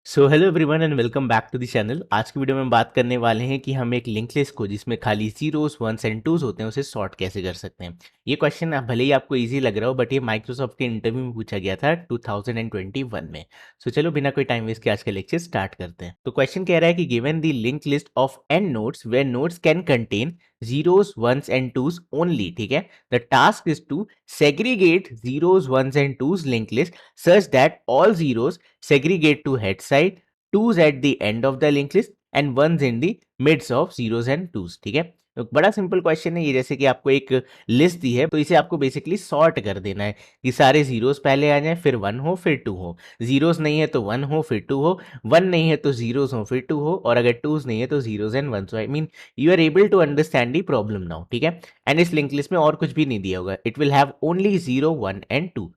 So hello everyone and welcome back to the channel. आज की video में बात करने वाले हैं कि हम एक लिंक लिस्ट को जिसमें खाली जीरोस वंस एंड टूज होते हैं उसे सॉर्ट कैसे कर सकते हैं। ये क्वेश्चन भले ही आपको इजी लग रहा हो बट ये माइक्रोसॉफ्ट के इंटरव्यू में पूछा गया था 2021 में। सो चलो बिना कोई टाइम वेस्ट के आज का लेक्चर स्टार्ट करते हैं। तो क्वेश्चन कह रहा है कि given the link list of N nodes where nodes can contain zeros ones and twos only. ठीक है, the task is to segregate zeros ones and twos link list such that all zeros segregate to head side, 2's at the end of the linked list and 1's in the midst of zeros and 2's। ठीक है, तो बड़ा simple question है ये। जैसे कि आपको एक लिस्ट दी है तो इसे आपको बेसिकली सॉर्ट कर देना है कि सारे जीरोस पहले आ जाएं, फिर 1 हो फिर 2 हो, जीरोस नहीं है तो 1 हो फिर 2 हो, 1 नहीं है तो जीरोस हो फिर 2 हो, और अगर 2's नहीं है तो zeros and 1's। I mean you are able to understand the problem now. ठीक है, एंड इस लिंक लिस्ट में और कुछ भी नहीं दिया होगा, it will have only 0 1 and 2।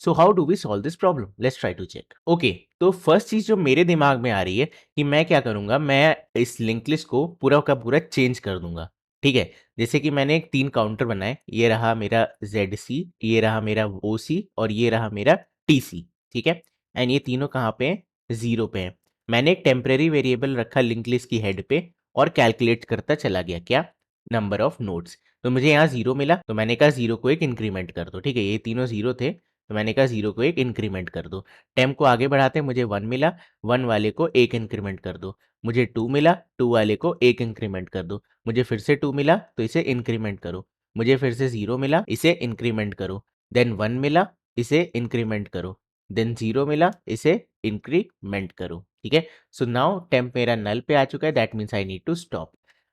So how do we solve this problem, let's try to check. Okay, तो फर्स्ट चीज जो मेरे दिमाग में आ रही है कि मैं क्या करूंगा, मैं इस लिंक लिस्ट को पूरा का पूरा चेंज कर दूंगा। ठीक है, जैसे कि मैंने एक 3 काउंटर बनाए, ये रहा मेरा ZC, ये रहा मेरा OC और ये रहा मेरा TC। ठीक है, एंड ये तीनों कहाँ पे हैं, 0 पे हैं। मैंने एक टेम्परेरी वेरिएबल रखा लिंक लिस्ट की हेड पे और कैलकुलेट करता चला गया क्या, नंबर ऑफ नोड्स। तो मुझे यहाँ 0 मिला तो मैंने कहा 0 को एक इंक्रीमेंट कर दो। ठीक है, ये तीनों 0 थे तो मैंने कहा 0 को एक इंक्रीमेंट कर दो। टेम्प को आगे बढ़ाते मुझे 1 मिला, 1 वाले को एक इंक्रीमेंट कर दो। मुझे 2 मिला, 2 वाले को एक इंक्रीमेंट कर दो। मुझे फिर से 2 मिला तो इसे इंक्रीमेंट करो। मुझे फिर से 0 मिला, इसे इंक्रीमेंट करो। देन 1 मिला, इसे इंक्रीमेंट करो। देन 0 मिला, इसे इंक्रीमेंट करो। ठीक है, सो नाउ टेम्प मेरा नल पे आ चुका है, that means I need to stop.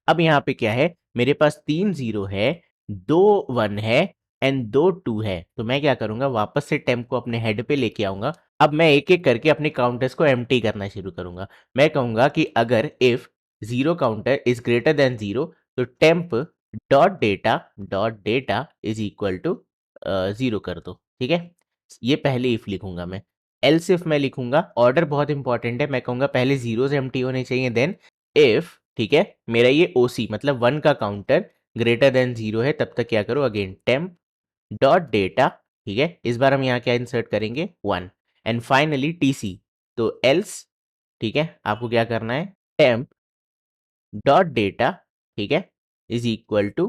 अब यहाँ पे क्या है, मेरे पास 3 0 है, 2 1 है एंड 2 2 है। तो मैं क्या करूंगा, वापस से टेम्प को अपने हेड पे लेके आऊंगा। अब मैं एक एक करके अपने काउंटर्स को एम्प्टी करना शुरू करूंगा। मैं कहूंगा कि अगर if 0 counter is greater than 0 तो temp dot data is equal to 0 कर दो। ठीक है, ये पहले इफ लिखूंगा मैं। एल्स इफ मैं लिखूंगा, ऑर्डर बहुत इंपॉर्टेंट है। मैं कहूंगा पहले जीरोस एम्प्टी होने चाहिए, देन इफ, ठीक है, मेरा ये OC मतलब 1 का काउंटर ग्रेटर देन 0 है तब तक क्या करो, अगेन टेम्प डॉट डेटा। ठीक है, इस बार हम यहाँ क्या इंसर्ट करेंगे, 1 एंड फाइनली TC। तो एल्स, ठीक है, आपको क्या करना है, टेम्प डॉट डेटा, ठीक है, is equal to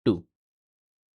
2।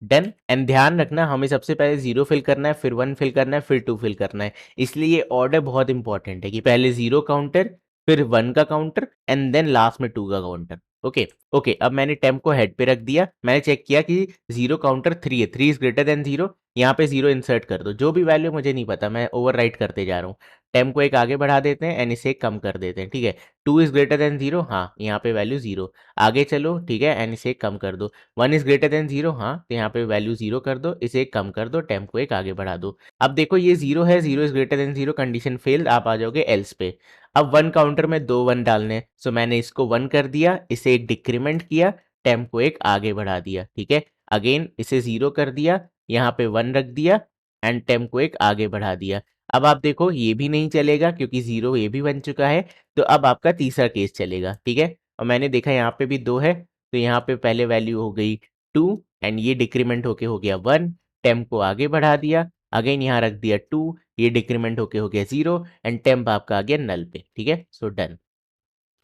Done, and ध्यान रखना हमें सबसे पहले 0 फिल करना है, फिर 1 फिल करना है, फिर 2 फिल करना है। इसलिए ये ऑर्डर बहुत इंपॉर्टेंट है कि पहले 0 काउंटर, फिर 1 का काउंटर एंड देन लास्ट में 2 का काउंटर। ओके ओके, अब मैंने टेम्प को हेड पे रख दिया। मैंने चेक किया कि 0 काउंटर 3 है, 3 इज ग्रेटर देन 0। यहाँ पे 0 इंसर्ट कर दो, जो भी वैल्यू मुझे नहीं पता, मैं ओवर करते जा रहा हूँ। टेम्प को एक आगे बढ़ा देते हैं एंड इसे एक कम कर देते हैं। ठीक है, 2 इज ग्रेटर देन 0, हाँ यहाँ पे वैल्यू 0। आगे चलो, ठीक है, एंड इसे एक कम कर दो। 1 इज ग्रेटर देन 0, हाँ, तो यहाँ पे वैल्यू 0 कर दो, इसे एक कम कर दो, टेम्प को एक आगे बढ़ा दो। अब देखो ये 0 है, 0 is greater than 0, condition failed, आप आ जाओगे एल्स पे। अब 1 काउंटर में 2 1 डालने, सो मैंने इसको 1 कर दिया, इसे एक डिक्रीमेंट किया, टेम्प को एक आगे बढ़ा दिया। ठीक है, अगेन इसे 0 कर दिया, यहाँ पे 1 रख दिया एंड टेम्प को एक आगे बढ़ा दिया। अब आप देखो ये भी नहीं चलेगा क्योंकि 0 ये भी बन चुका है, तो अब आपका तीसरा केस चलेगा। ठीक है, और मैंने देखा यहाँ पे भी 2 है, तो यहाँ पे पहले वैल्यू हो गई 2 एंड ये डिक्रीमेंट होके हो गया 1, टेम्प को आगे बढ़ा दिया, अगेन यहाँ रख दिया 2, ये डिक्रीमेंट होके हो गया 0 एंड टेम्प आपका आ गया नल पे। ठीक है, सो डन,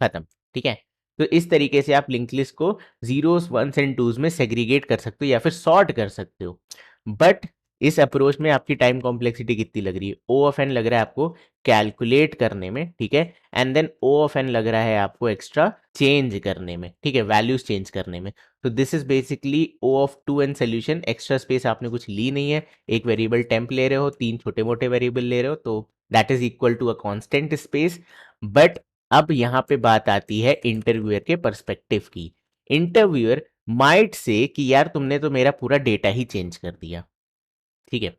खत्म। ठीक है, तो इस तरीके से आप लिंक लिस्ट को जीरोस वंस एंड टूज में सेग्रीगेट कर सकते हो या फिर सॉर्ट कर सकते हो। बट इस अप्रोच में आपकी टाइम कॉम्प्लेक्सिटी कितनी लग रही है, O ऑफ n लग रहा है आपको कैलकुलेट करने में। ठीक है, and then O of n लग रहा है आपको एक्स्ट्रा चेंज करने में। ठीक है, वैल्यूज चेंज करने में। तो this is basically O of 2n solution. Extra space आपने कुछ ली नहीं है, एक वेरिएबल टेम्प ले रहे हो, 3 छोटे मोटे वेरिएबल ले रहे हो, तो that is equal to a constant space. But अब यहाँ पे बात आती है इंटरव्यूअर के पर्सपेक्टिव की। इंटरव्यूअर माइट से कि यार तुमने तो मेरा पूरा डेटा ही चेंज कर दिया। ठीक है,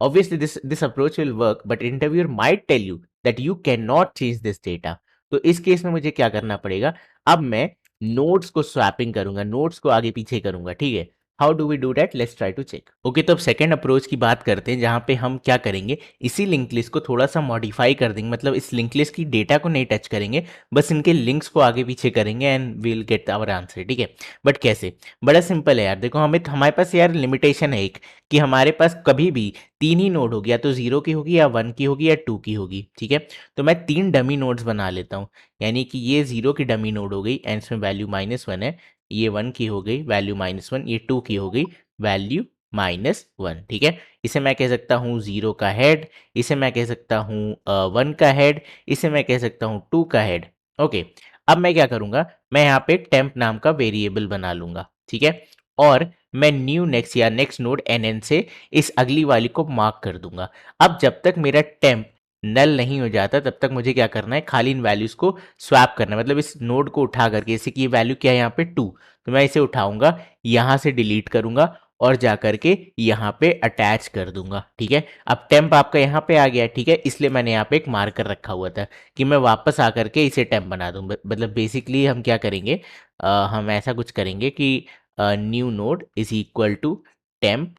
obviously this approach will work, but interviewer might tell you that you cannot change this data। तो इस केस में मुझे क्या करना पड़ेगा, अब मैं नोट्स को स्वैपिंग करूंगा, नोट्स को आगे पीछे करूंगा। ठीक है, how do we do that, let's try to check. Okay, तो अब सेकंड अप्रोच की बात करते हैं, जहां पे हम क्या करेंगे, इसी लिंक लिस्ट को थोड़ा सा मॉडिफाई कर देंगे, मतलब इस लिंक लिस्ट की डेटा को नहीं टच करेंगे, बस इनके लिंक्स को आगे पीछे करेंगे and we'll get our answer, ठीक है। बट कैसे, बड़ा सिंपल है यार, देखो हमें हमारे पास यार लिमिटेशन है एक, कि हमारे पास कभी भी तीन ही नोड होगी, या तो 0 की होगी, या 1 की होगी, या 2 की होगी, ठीक है। तो मैं 3 डमी नोड्स बना लेता हूँ, यानी कि ये 0 की डमी नोड हो गई एंड इसमें वैल्यू -1 है, ये 1 की हो गई वैल्यू -1, ये 2 की हो गई वैल्यू -1, ठीक है। इसे मैं कह सकता हूँ 0 का हेड, इसे मैं कह सकता हूँ 1 का हेड, इसे मैं कह सकता हूँ 2 का हेड। ओके, अब मैं क्या करूँगा, मैं यहाँ पे टेम्प नाम का वेरिएबल बना लूँगा, ठीक है। और मैं न्यू नेक्स्ट या नेक्स्ट नोड NN से इस अगली वाली को मार्क कर दूंगा। अब जब तक मेरा टेम्प नल नहीं हो जाता तब तक मुझे क्या करना है, खाली इन वैल्यूज को स्वैप करना है, मतलब इस नोड को उठा करके, जैसे कि ये वैल्यू क्या है यहाँ पे 2, तो मैं इसे उठाऊंगा, यहाँ से डिलीट करूंगा और जा करके यहाँ पे अटैच कर दूंगा, ठीक है। अब टेम्प आपका यहाँ पे आ गया, ठीक है, इसलिए मैंने यहाँ पे एक मार्कर रखा हुआ था कि मैं वापस आकर के इसे टेम्प बना दूँ। मतलब बेसिकली हम क्या करेंगे, हम ऐसा कुछ करेंगे कि new node is equal to temp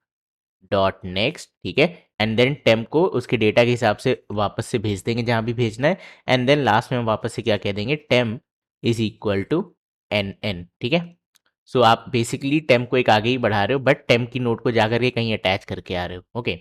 dot next, ठीक है, एंड देन टेम्प को उसके डेटा के हिसाब से वापस से भेज देंगे जहाँ भी भेजना है, एंड देन लास्ट में हम वापस से क्या कह देंगे, temp is equal to NN, ठीक है। सो आप बेसिकली टेम्प को एक आगे ही बढ़ा रहे हो, बट टेम्प की नोट को जाकर के कहीं अटैच करके आ रहे हो, ओके।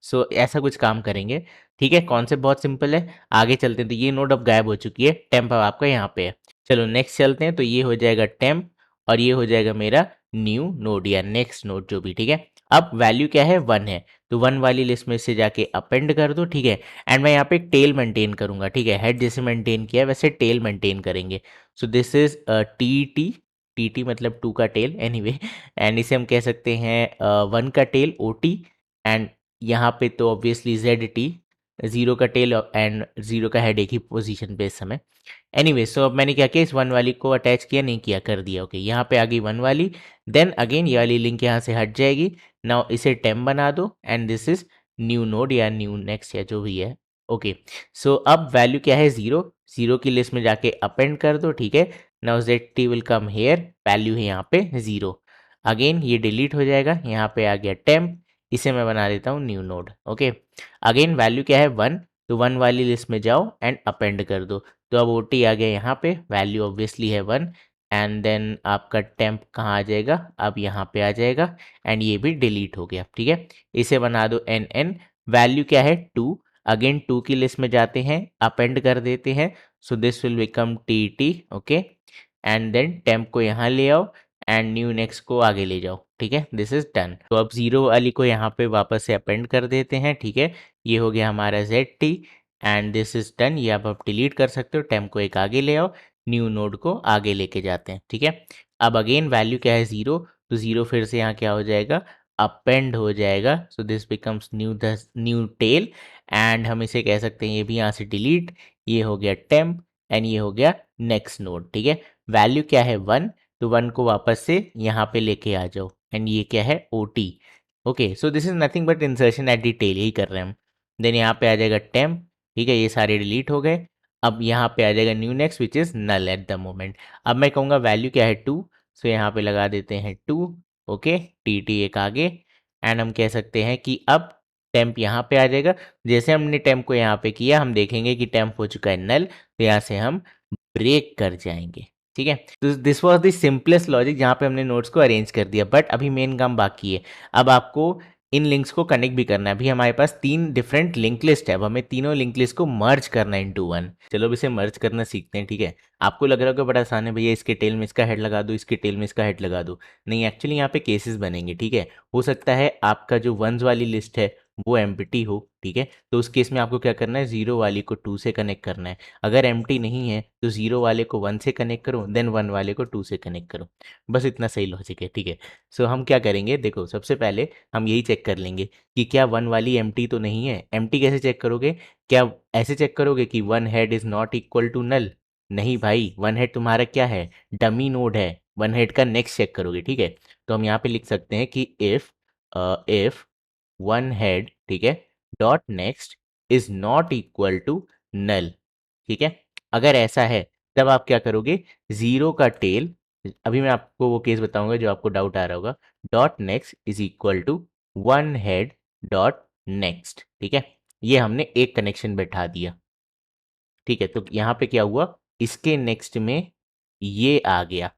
सो ऐसा कुछ काम करेंगे, ठीक है। कॉन्सेप्ट बहुत सिंपल है, आगे चलते हैं। तो ये नोड अब गायब हो चुकी है, टेम्प अब आपका यहाँ पे है। चलो नेक्स्ट चलते हैं, तो ये हो जाएगा टेम्प और ये हो जाएगा मेरा न्यू नोड या नेक्स्ट नोड जो भी, ठीक है। अब वैल्यू क्या है, 1 है, तो 1 वाली लिस्ट में से जाके अपेंड कर दो, ठीक है। एंड मैं यहाँ पे एक टेल मेंटेन करूंगा, ठीक है, हेड जैसे मेंटेन किया है वैसे टेल मेंटेन करेंगे। सो दिस इज टी मतलब 2 का टेल, एनीवे एंड इसे हम कह सकते हैं 1 का टेल OT, एंड यहाँ पे तो ऑब्वियसली ZT, 0 का टेल एंड 0 का हेड एक ही पोजीशन पे इस समय। एनीवे सो अब मैंने क्या किया, इस 1 वाली को अटैच किया, नहीं किया, कर दिया, ओके। यहाँ पे आ गई 1 वाली, देन अगेन ये वाली लिंक यहाँ से हट जाएगी। नाउ इसे टेम्प बना दो and this is new node या न्यू नेक्स्ट या जो भी है, ओके। सो अब वैल्यू क्या है, 0, 0 की लिस्ट में जाके अपेंड कर दो, ठीक है। Now ZT will come here, value है यहाँ पे 0, अगेन ये डिलीट हो जाएगा, यहाँ पे आ गया टेम्प, इसे मैं बना देता हूँ new node, okay. Again value क्या है 1, तो 1 वाली लिस्ट में जाओ एंड अपेंड कर दो, तो अब OT आ गया यहाँ पे, वैल्यू ऑब्वियसली है 1, एंड देन आपका टेम्प कहाँ आ जाएगा, अब यहाँ पे आ जाएगा, एंड ये भी डिलीट हो गया, ठीक है। इसे बना दो NN, वैल्यू क्या है 2, अगेन 2 की लिस्ट में जाते हैं, अपेंड कर देते हैं, so this will become TT, okay. And then temp को यहाँ ले आओ एंड न्यू नेक्स्ट को आगे ले जाओ, ठीक है, दिस इज डन। तो अब 0 वाली को यहाँ पे वापस से अपेंड कर देते हैं, ठीक है, ये हो गया हमारा ZT and this is done. ये आप डिलीट कर सकते हो, टेम्प को एक आगे ले आओ, न्यू नोड को आगे लेके जाते हैं, ठीक है। अब अगेन वैल्यू क्या है 0, तो 0 फिर से यहाँ क्या हो जाएगा, अपेंड हो जाएगा, so this becomes new tail, and हम इसे कह सकते हैं ये भी यहाँ से डिलीट, ये हो गया टेम्प एंड ये हो गया नेक्स्ट नोड, ठीक है। वैल्यू क्या है 1, तो 1 को वापस से यहाँ पे लेके आ जाओ, एंड ये क्या है OT, okay. So this is nothing but insertion at the tail, यही कर रहे हैं हम। देन यहाँ पे आ जाएगा टेम्प, ठीक है, ये सारे डिलीट हो गए। अब यहाँ पे आ जाएगा new next which is null at the moment. अब मैं कहूँगा वैल्यू क्या है 2, सो यहाँ पे लगा देते हैं 2, ओके, TT एक आगे, एंड हम कह सकते हैं कि अब टेम्प यहाँ पे आ जाएगा। जैसे हमने टेम्प को यहाँ पे किया, हम देखेंगे कि टेम्प हो चुका है नल, तो यहाँ से हम ब्रेक कर जाएंगे, ठीक है। तो this was the simplest logic जहाँ पे हमने नोट्स को अरेंज कर दिया, बट अभी मेन काम बाकी है। अब आपको इन लिंक्स को कनेक्ट भी करना है। अभी हमारे पास 3 डिफरेंट लिंक लिस्ट है, अब हमें तीनों लिंक लिस्ट को मर्ज करना है इनटू वन। चलो अब इसे मर्ज करना सीखते हैं, ठीक है। आपको लग रहा होगा बड़ा आसान है भैया, इसके टेल में इसका हेड लगा दो, इसके टेल में इसका हेड लगा दो। नहीं, एक्चुअली यहाँ पे केसेस बनेंगे, ठीक है। हो सकता है आपका जो वंस वाली लिस्ट है वो एम्प्टी हो, ठीक है, तो उस केस में आपको क्या करना है, 0 वाली को 2 से कनेक्ट करना है। अगर एम्प्टी नहीं है तो 0 वाले को 1 से कनेक्ट करो, देन 1 वाले को 2 से कनेक्ट करो। बस इतना सही लॉजिक है, ठीक है। सो हम क्या करेंगे, देखो सबसे पहले हम यही चेक कर लेंगे कि क्या 1 वाली एम्प्टी तो नहीं है। एम्प्टी कैसे चेक करोगे, क्या ऐसे चेक करोगे कि 1 head is not equal to null? नहीं भाई, 1 हेड तुम्हारा क्या है, डमी नोड है। 1 हेड का नेक्स्ट चेक करोगे, ठीक है। तो हम यहाँ पे लिख सकते हैं कि इफ 1 हेड, ठीक है, dot next is not equal to null, ठीक है। अगर ऐसा है तब आप क्या करोगे, 0 का टेल अभी मैं आपको वो केस बताऊंगा जो आपको डाउट आ रहा होगा। Dot next is equal to one head dot next, ठीक है। ये हमने एक कनेक्शन बैठा दिया, ठीक है। तो यहाँ पे क्या हुआ, इसके नेक्स्ट में ये आ गया,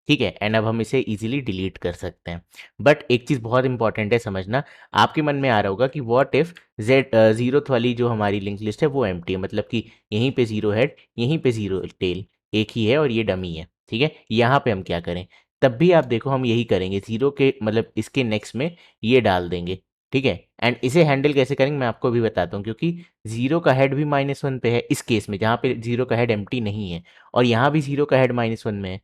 ठीक है। एंड अब हम इसे इजीली डिलीट कर सकते हैं। बट एक चीज़ बहुत इंपॉर्टेंट है समझना, आपके मन में आ रहा होगा कि व्हाट इफ जेड जीरोथ वाली जो हमारी लिंक लिस्ट है वो एम्प्टी है, मतलब कि यहीं पे जीरो हेड यहीं पे जीरो टेल एक ही है और ये डमी है, ठीक है। यहाँ पे हम क्या करें, तब भी आप देखो हम यही करेंगे, जीरो के मतलब इसके नेक्स्ट में ये डाल देंगे, ठीक है। एंड इसे हैंडल कैसे करेंगे मैं आपको भी बताता हूँ, क्योंकि जीरो का हेड भी -1 पे है इस केस में जहाँ पे जीरो का हेड एम्प्टी नहीं है, और यहाँ भी जीरो का हेड -1 में है,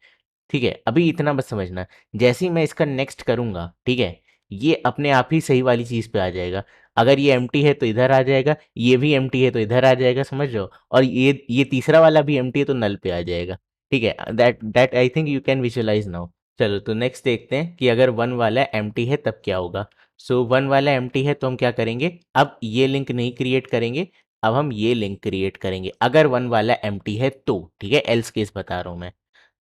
ठीक है। अभी इतना बस समझना, जैसे ही मैं इसका नेक्स्ट करूंगा, ठीक है, ये अपने आप ही सही वाली चीज पे आ जाएगा। अगर ये एम्प्टी है तो इधर आ जाएगा, ये भी एम्प्टी है तो इधर आ जाएगा, समझ रहे हो, और ये तीसरा वाला भी एम्प्टी है तो नल पे आ जाएगा, ठीक है। That that I think you can visualise now. चलो तो नेक्स्ट देखते हैं कि अगर वन वाला एम्प्टी है तब क्या होगा। सो वन वाला एम्प्टी है तो हम क्या करेंगे, अब ये लिंक नहीं क्रिएट करेंगे, अब हम ये लिंक क्रिएट करेंगे अगर वन वाला एम्प्टी है तो, ठीक है। एल्स केस बता रहा हूं मैं।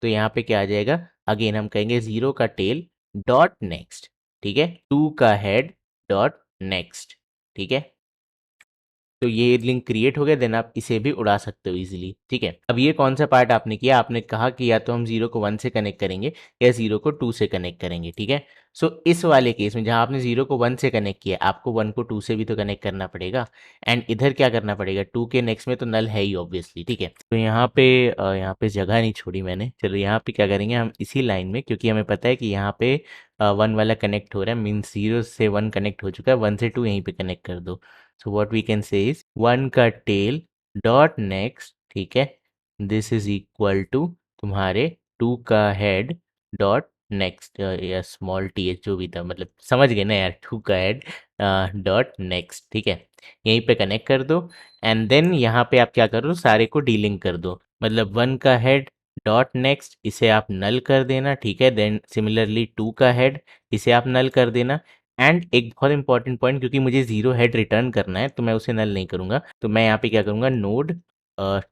तो यहाँ पे क्या आ जाएगा, अगेन हम कहेंगे जीरो का टेल डॉट नेक्स्ट, ठीक है, टू का हेड डॉट नेक्स्ट, ठीक है। तो ये लिंक क्रिएट हो गया, देन आप इसे भी उड़ा सकते हो इजीली, ठीक है। अब ये कौन सा पार्ट आपने किया, आपने कहा कि या तो हम जीरो को वन से कनेक्ट करेंगे या जीरो को टू से कनेक्ट करेंगे, ठीक है। सो इस वाले केस में जहां आपने जीरो को वन से कनेक्ट किया, आपको वन को टू से भी तो कनेक्ट करना पड़ेगा, एंड इधर क्या करना पड़ेगा, टू के नेक्स्ट में तो नल है ही ऑब्वियसली, ठीक है। तो यहाँ पे जगह नहीं छोड़ी मैंने, चलो यहाँ पे क्या करेंगे हम इसी लाइन में, क्योंकि हमें पता है कि यहाँ पे वन वाला कनेक्ट हो रहा है, मीन्स जीरो से वन कनेक्ट हो चुका है, वन से टू यहीं पे कनेक्ट कर दो। So what we can say is one का टेल डॉट नेक्स्ट, ठीक है, दिस इज इक्वल टू तुम्हारे टू का हेड डॉट नेक्स्ट, या स्मॉल टी एच जो भी था, मतलब समझ गए ना यार, टू का हेड डॉट नेक्स्ट, ठीक है। यहीं पे कनेक्ट कर दो, एंड देन यहाँ पे आप क्या करो, सारे को डीलिंक कर दो, मतलब वन का हेड डॉट नेक्स्ट इसे आप नल कर देना, ठीक है। देन सिमिलरली टू का हेड इसे आप नल कर देना, एंड एक बहुत इंपॉर्टेंट पॉइंट, क्योंकि मुझे जीरो हेड रिटर्न करना है तो मैं उसे नल नहीं करूंगा, तो मैं यहाँ पे क्या करूंगा, नोड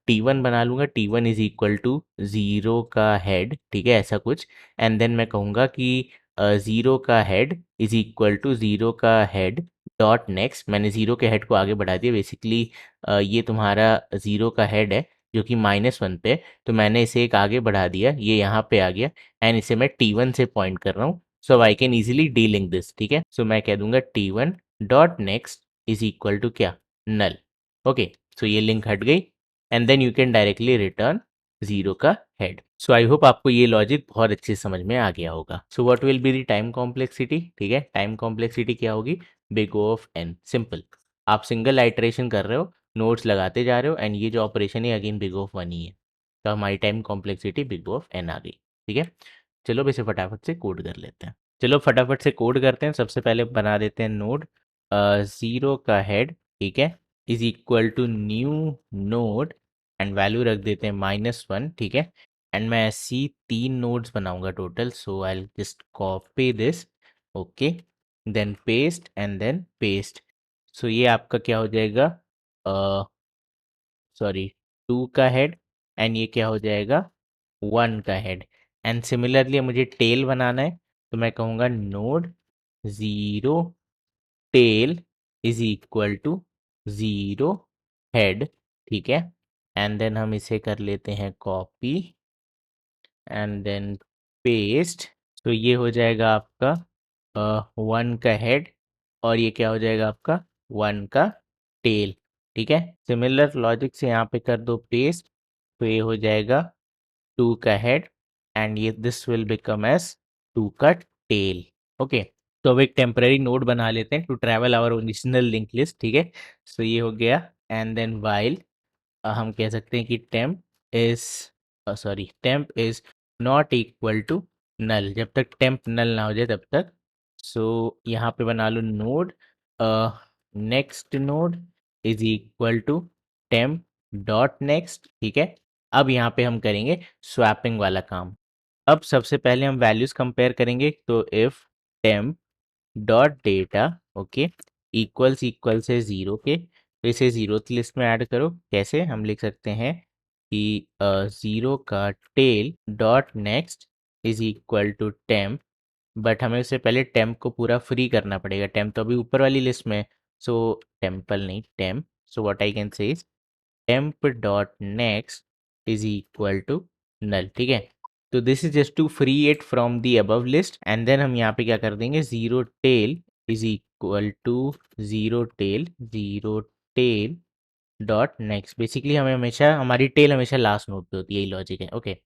टी वन बना लूंगा, T one is equal to zero का हेड, ठीक है, ऐसा कुछ। एंड देन मैं कहूंगा कि जीरो का head is equal to zero का हेड डॉट नेक्स्ट, मैंने जीरो के हेड को आगे बढ़ा दिया बेसिकली, ये तुम्हारा जीरो का हेड है जो कि -1 पे, तो मैंने इसे एक आगे बढ़ा दिया, ये यहाँ पे आ गया, एंड इसे मैं टी वन से पॉइंट कर रहा हूँ, so I can easily delink this, ठीक है। सो मैं कह दूंगा T one dot next is equal to क्या, नल, ओके। सो ये लिंक हट गई, and then you can directly return zero का हेड। सो आई होप आपको ये लॉजिक बहुत अच्छे से समझ में आ गया होगा। So what will be the time complexity, ठीक है, टाइम कॉम्प्लेक्सिटी क्या होगी, big O of n, simple. आप सिंगल आइट्रेशन कर रहे हो, नोट्स लगाते जा रहे हो, एंड ये जो ऑपरेशन है अगेन बिग O ऑफ 1 ही है, तो हमारी time complexity big O of n आ गई, ठीक है। चलो अब इसे फटाफट से कोड कर लेते हैं। चलो फटाफट से कोड करते हैं। सबसे पहले बना देते हैं नोड जीरो का हेड, ठीक है, is equal to new node, and value रख देते हैं -1, ठीक है। एंड मैं ऐसी 3 नोड्स बनाऊंगा टोटल, so I just copy this, okay, then paste and then paste. So ये आपका क्या हो जाएगा, सॉरी, टू का हेड, एंड ये क्या हो जाएगा, वन का हेड। एंड सिमिलरली मुझे टेल बनाना है, तो मैं कहूँगा node zero tail is equal to zero head, ठीक है। एंड देन हम इसे कर लेते हैं कॉपी एंड देन पेस्ट। तो ये हो जाएगा आपका वन का हेड, और ये क्या हो जाएगा आपका वन का टेल, ठीक है। सिमिलर लॉजिक से यहाँ पे कर दो पेस्ट, तो ये हो जाएगा टू का हेड, एंड ये this will become as two का टेल, ओके। तो अब एक टेम्पररी नोड बना लेते हैं to travel our original link list, ठीक है। सो ये हो गया, एंड देन वाइल हम कह सकते हैं कि temp is not equal to null, जब तक टेम्प नल ना हो जाए तब तक। सो यहाँ पे बना लो node next node is equal to temp dot next, ठीक है। अब यहाँ पे हम करेंगे स्वैपिंग वाला काम। अब सबसे पहले हम वैल्यूज कंपेयर करेंगे, तो if temp dot data, okay, equals है जीरो के, तो इसे जीरो लिस्ट में ऐड करो। कैसे, हम लिख सकते हैं कि जीरो का tail dot next is equal to temp, but हमें उससे पहले टेम्प को पूरा फ्री करना पड़ेगा। टेम्प तो अभी ऊपर वाली लिस्ट में है, सो टेम्पल नहीं temp, so what I can say is temp dot next is equal to null. ठीक है, तो this is just to free it from the above list, and then हम यहाँ पे क्या कर देंगे, zero tail is equal to zero tail dot next. Basically हमें हमेशा हमारी टेल हमेशा लास्ट नोड पे होती है, यही लॉजिक है। Okay,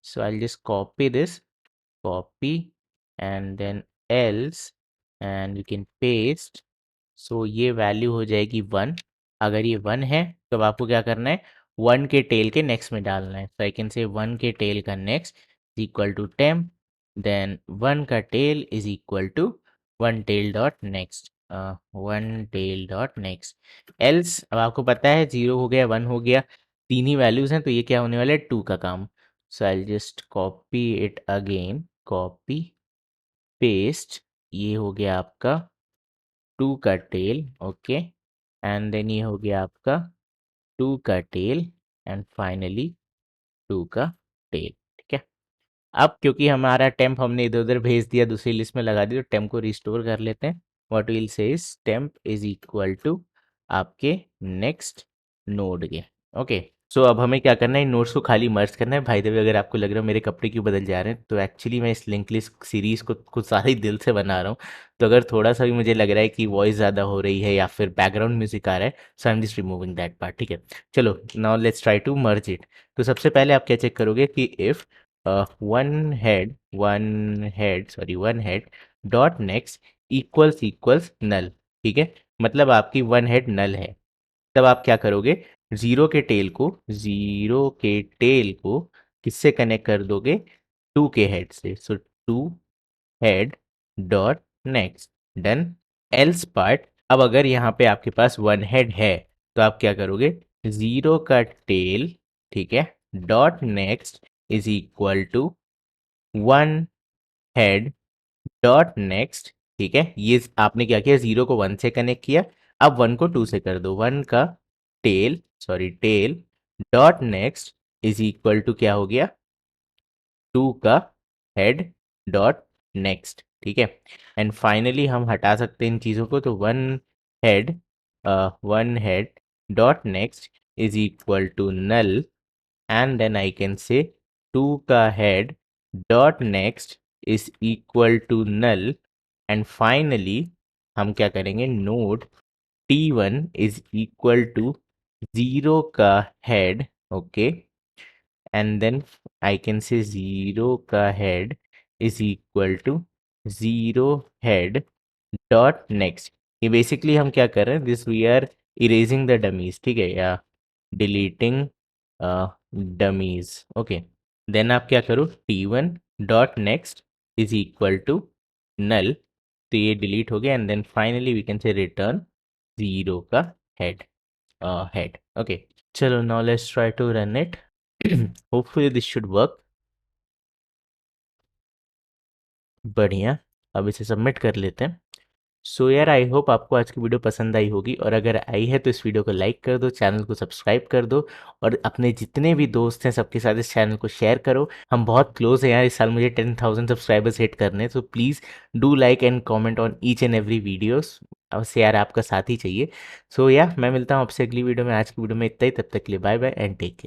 so I just copy this, copy and then else and we can paste। सो ये वैल्यू हो जाएगी 1। अगर ये 1 है तो अब आपको क्या करना है, 1 के टेल के नेक्स्ट में डालना है। सो आई कैन से 1 के टेल का next is equal to temp, then 1 का tail is equal to 1 tail dot next, 1 tail dot next. Else अब आपको पता है 0 हो गया 1 हो गया, तीन ही वैल्यूज हैं, तो ये क्या होने वाला है 2 का काम। So I just copy it again, copy paste, ये हो गया आपका 2 का टेल। ओके, एंड देन ये हो गया आपका 2 का टेल, एंड फाइनली 2 का टेल। ठीक है, अब क्योंकि हमारा टेम्प हमने इधर उधर भेज दिया, दूसरी लिस्ट में लगा दी, तो टेम्प को रिस्टोर कर लेते हैं। What will say is temp is equal to आपके नेक्स्ट नोड के। ओके, सो अब हमें क्या करना है, इन नोट्स को खाली मर्ज करना है। भाई द वे, अगर आपको लग रहा है मेरे कपड़े क्यों बदल जा रहे हैं, तो एक्चुअली मैं इस लिंक लिस्ट सीरीज को कुछ सारे ही दिल से बना रहा हूँ। तो अगर थोड़ा सा भी मुझे लग रहा है कि वॉइस ज़्यादा हो रही है या फिर बैकग्राउंड म्यूजिक आ रहा है, so I am just removing that part. ठीक है, चलो now let's try to merge it. तो सबसे पहले आप क्या चेक करोगे कि if one head dot next equals null. ठीक है, मतलब आपकी वन हेड नल है। तब आप क्या करोगे, जीरो के टेल को किससे कनेक्ट कर दोगे, 2 के हेड से। सो 2 head dot next, done. Else part, अब अगर यहाँ पे आपके पास 1 हेड है तो आप क्या करोगे, 0 का टेल, ठीक है, dot next is equal to 1 head dot next. ठीक है, ये आपने क्या किया, 0 को 1 से कनेक्ट किया, अब 1 को 2 से कर दो। 1 का tail dot next is equal to क्या हो गया, 2 का हेड डॉट नेक्स्ट। ठीक है, एंड फाइनली हम हटा सकते हैं इन चीज़ों को, तो head one head dot next is equal to null, and then I can say 2 का head dot next is equal to null, and finally हम क्या करेंगे, node T1 is equal to 0 का head. Okay, and then I can say 0 का head is equal to 0 head dot next. ये basically हम क्या कर रहे हैं, this we are erasing the dummies. ठीक है, या डिलीटिंग डमीज। ओके, देन आप क्या करो, T1 dot next is equal to null, तो ये डिलीट हो गया, and then finally we can say return 0 का हेड। ओके, चलो now let's try to run it. Hopefully this should work. बढ़िया, अब इसे सबमिट कर लेते हैं। सो यार, आई होप आपको आज की वीडियो पसंद आई होगी, और अगर आई है तो इस वीडियो को लाइक कर दो, चैनल को सब्सक्राइब कर दो, और अपने जितने भी दोस्त हैं सबके साथ इस चैनल को शेयर करो। हम बहुत क्लोज हैं यार, इस साल मुझे 10,000 सब्सक्राइबर्स हिट करने हैं, तो please do like and comment on each and every videos. उससे यार आपका साथ ही चाहिए। सो यार, मैं मिलता हूँ आपसे अगली वीडियो में। आज की वीडियो में इतना ही, तब तक के लिए bye bye and take care.